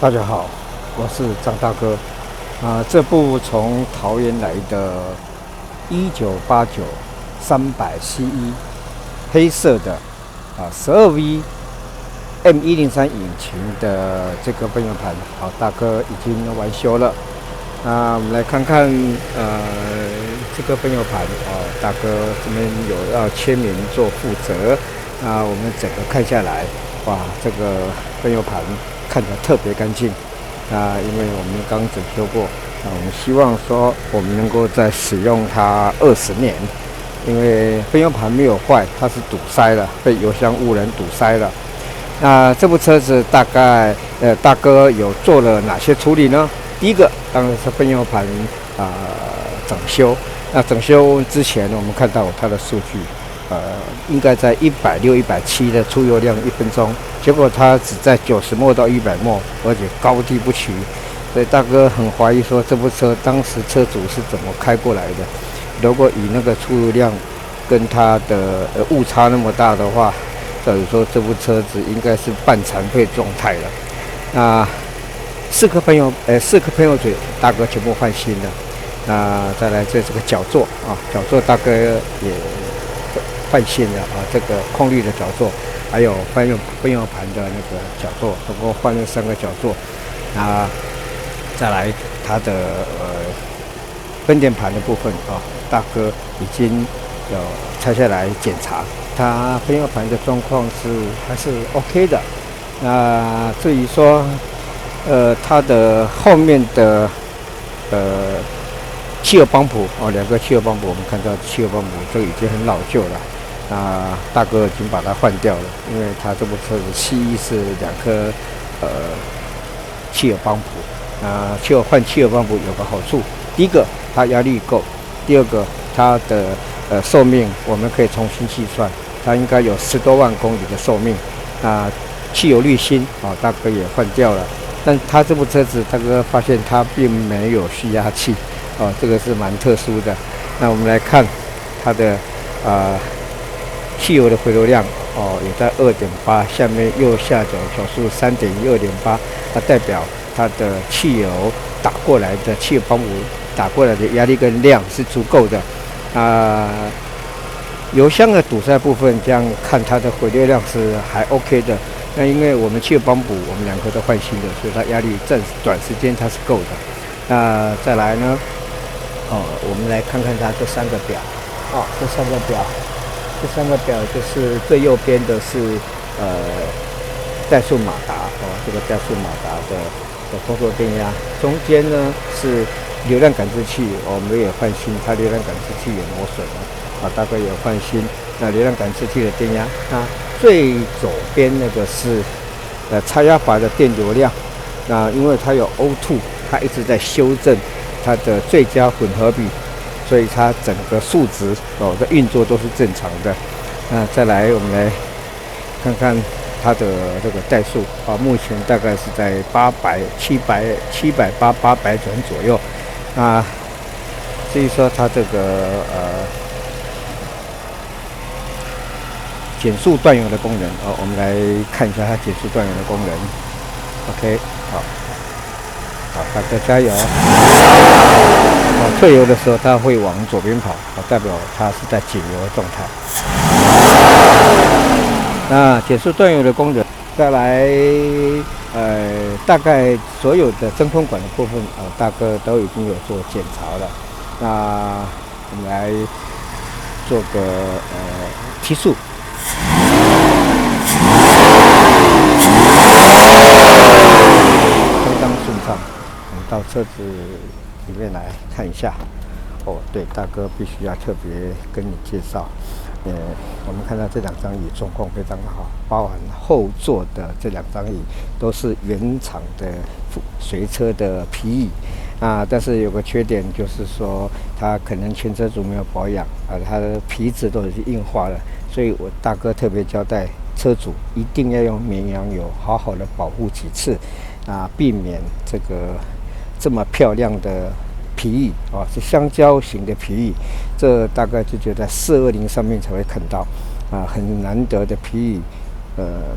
大家好，我是张大哥。这部从桃园来的1989 300CE 黑色的12V M103引擎的这个奔游盘，大哥已经完修了。我们来看看这个奔游盘，大哥这边有要签名做负责。我们整个看下来，哇，这个奔游盘看起来特别干净。因为我们刚整修过，我们希望说我们能够再使用它20年。因为奔游盘没有坏，它是堵塞了，被油箱污染堵塞了。这部车子大概大哥有做了哪些处理呢？第一个当然是奔游盘整修。整修之前我们看到它的数据，应该在160、170的出油量1分钟，结果它只在90墨到100墨，而且高低不齐，所以大哥很怀疑说这部车当时车主是怎么开过来的。如果以那个出油量跟它的误差那么大的话，照理说这部车子应该是半残废状态了。4颗喷油嘴大哥全部换新了。再来这个角座角座大哥也换新了这个空滤的角座，还有奔游盘的那个角座，总共换了3个角座。再来它的分电盘的部分大哥已经有拆下来检查，它奔游盘的状况还是 OK 的。至于说它的后面的汽油泵浦2个汽油泵浦，我们看到汽油泵浦这个已经很老旧了。大哥已经把它换掉了，因为它这部车子CE是2颗汽油泵浦。换汽油泵浦有个好处，第一个它压力够，第二个它的寿命我们可以重新计算，它应该有10多万公里的寿命。汽油滤芯大哥也换掉了，但他这部车子大哥发现它并没有蓄压器这个是蛮特殊的。那我们来看它的汽油的回流量也在2.8，下面右下角小数3.1，2.8，它代表它的汽油打过来的汽油泵浦打过来的压力跟量是足够的。油箱的堵塞部分，这样看它的回流量是还 OK 的。那因为我们汽油泵浦我们2颗都换新的，所以它压力短时间它是够的。再来呢，我们来看看它这3个表这3个表就是最右边的是怠速马达这个怠速马达的工作电压，中间呢是流量感知器，我们也换新，它流量感知器也磨损了大概也换新。流量感知器的电压，最左边那个是差压阀的电流量。因为它有 O2， 它一直在修正它的最佳混合比，所以它整个数值的运作都是正常的。再来我们来看看它的这个怠速目前大概是在700、800转左右。至于说它这个减速断油的功能我们来看一下它减速断油的功能。OK， 好，大哥加油。退油的时候它会往左边跑代表它是在减油的状态。减速断油的功能，再来大概所有的真空管的部分大哥都已经有做检查了。我们来做个提速。相当顺畅。我们到车子里面来看一下。对，大哥必须要特别跟你介绍。我们看到这2张椅状况非常好，包含后座的这2张椅都是原厂的随车的皮椅但是有个缺点，就是说它可能前车主没有保养它的皮质都已经硬化了，所以我大哥特别交代车主一定要用绵羊油好好的保护几次避免这么漂亮的皮椅是香蕉型的皮椅，这大概就觉得在420上面才会看到很难得的皮椅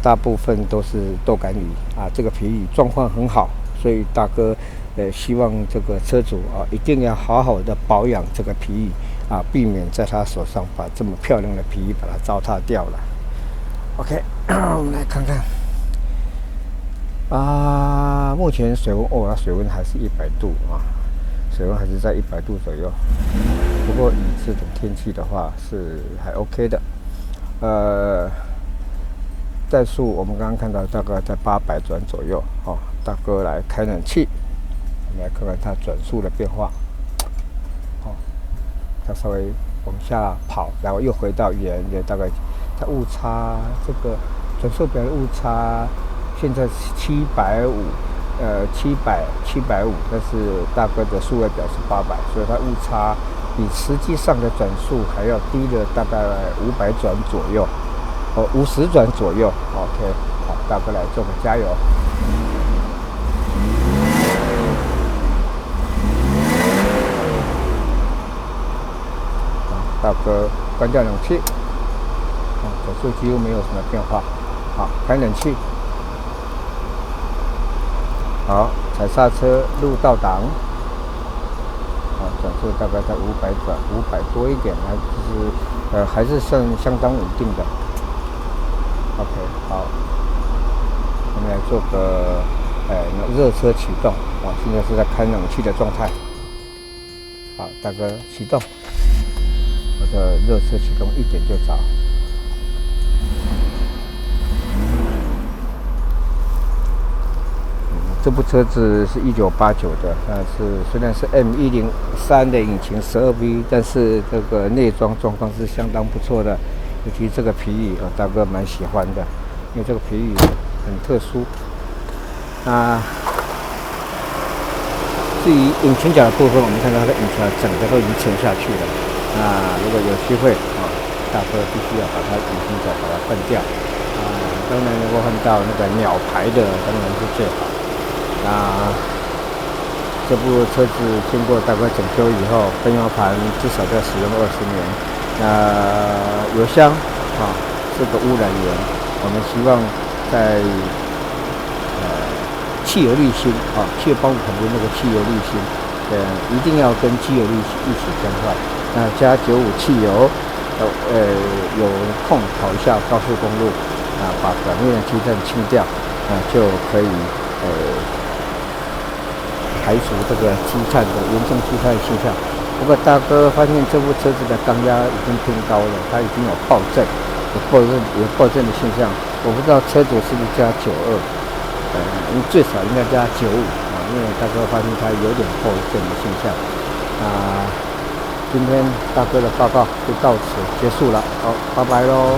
大部分都是豆杆鱼啊，这个皮椅状况很好，所以大哥希望这个车主啊一定要好好的保养这个皮椅啊，避免在他手上把这么漂亮的皮椅把它糟蹋掉了。OK， 我们来看看啊，目前水温水温还是100度啊，水温还是在100度左右。不过以这种天气的话是还 OK 的。怠速我们刚刚看到大概在800转左右。哦，大哥来开冷气，我们来看看它转速的变化。哦，它稍微往下跑，然后又回到原的大概，它误差这个转速表的误差现在是750，750，但是大哥的数位表是800，所以它误差比实际上的转速还要低了大概500转左右。50转左右 ，OK， 好，大哥来做个加油。大哥关掉冷气，转速几乎没有什么变化。好，开冷气。好，踩刹车，入倒档。转速大概在500转，500多一点，还是相当稳定的。OK， 好，我们来做个热车启动。现在是在开冷气的状态。好，大哥启动，我的热车启动1点就着。这部车子是1989的，虽然是 M103的引擎12V， 但是这个内装状况是相当不错的。尤其这个皮椅大哥蛮喜欢的，因为这个皮椅很特殊。至于引擎角的部分，我们看到它的引擎角整个都已经沉下去了。如果有机会大哥必须要把它引擎角把它换掉。当然能够换到那个鸟牌的，当然是最好。这部车子经过大概整修以后，分摇盘至少要使用20年。油箱是个污染源，我们希望在汽油滤芯汽油包旁边那个汽油滤芯，一定要跟机油滤芯一起更换。加95汽油，有空跑一下高速公路把表面的积碳清掉，就可以排除这个积碳的严重积碳的现象。不过大哥发现这部车子的缸压已经偏高了，它已经有爆震的现象。我不知道车主是不是加92，最少应该加95因为大哥发现它有点爆震的现象。今天大哥的报告就到此结束了，好，拜拜喽。